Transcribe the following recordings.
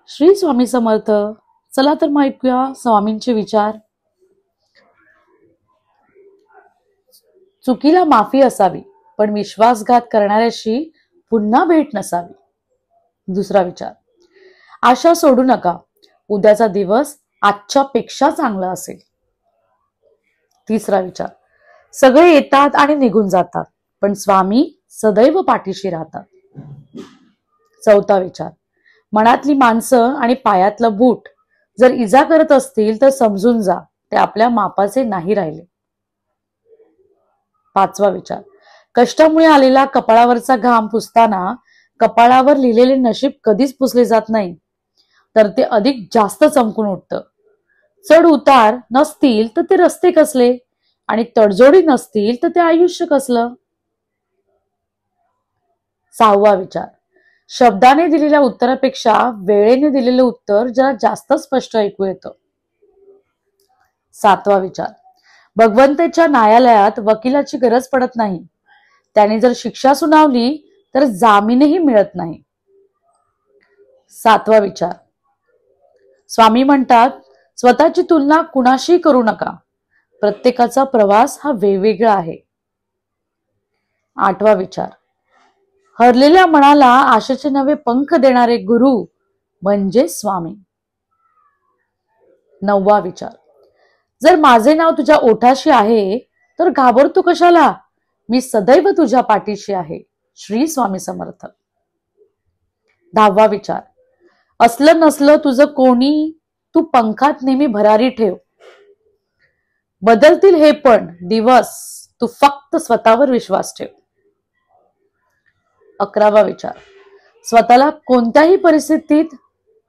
श्री स्वामी समर्थ. चला तर मग ऐकूया स्वामींचे विचार. चुकीला माफी असावी, पण विश्वासघात करणाऱ्याशी पुन्हा भेट नसावी. दुसरा विचार, आशा सोडू नका, उद्याचा दिवस आजच्या पेक्षा चांगला असेल. तिसरा विचार, सगळे येतात आणि निघून जातात, पण स्वामी सदैव पाठीशी राहतात. चौथा विचार, मनातली माणसं आणि पायातलं बूट जर इजा करत असतील तर समजून जा, ते आपल्या मापाचे नाही राहिले. पाचवा विचार, कष्टामुळे आलेला कपाळावरचा घाम पुसताना कपाळावर लिहिलेले नशीब कधीच पुसले जात नाही, तर ते अधिक जास्त चमकून उठतं. चढ उतार नसतील तर ते रस्ते कसले, आणि तडजोडी नसतील तर ते आयुष्य कसलं. सहावा विचार, शब्दाने दिलेल्या उत्तरापेक्षा वेळेने दिलेलं उत्तर जरा जास्त स्पष्ट ऐकू येतं. सातवा विचार, भगवंताच्या न्यायालयात वकिलाची गरज पडत नाही, त्याने जर शिक्षा सुनावली तर जामीनही मिळत नाही. सातवा विचार, स्वामी म्हणतात, स्वतःची तुलना कुणाशी करू नका, प्रत्येकाचा प्रवास हा वेगवेगळा आहे. आठवा विचार, हरलेल्या मनाला आशेचे नवे पंख देणारे गुरु म्हणजे स्वामी. नववा विचार, जर माझे नाव तुझ्या ओठाशी आहे तर घाबरतो कशाला, मी सदैव तुझ्या पाठीशी आहे. श्री स्वामी समर्थ. दहावा विचार, असलं नसलं तुझं कोणी, तू पंखात नेहमी भरारी ठेव, बदलतील हे पण दिवस, तू फक्त स्वतःवर विश्वास ठेव. अकरावा विचार, स्वतःला कोणत्याही परिस्थितीत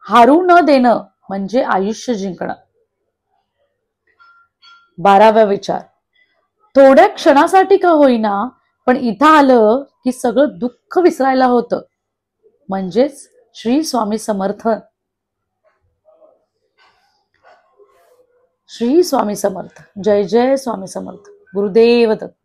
हारू न देणं म्हणजे आयुष्य जिंकणं. बारावा विचार, थोड्या क्षणासाठी का होईना पण इथं आलं की सगळं दुःख विसरायला होतं, म्हणजेच श्री स्वामी समर्थ. श्री स्वामी समर्थ. जय जय स्वामी समर्थ. गुरुदेव दत्त.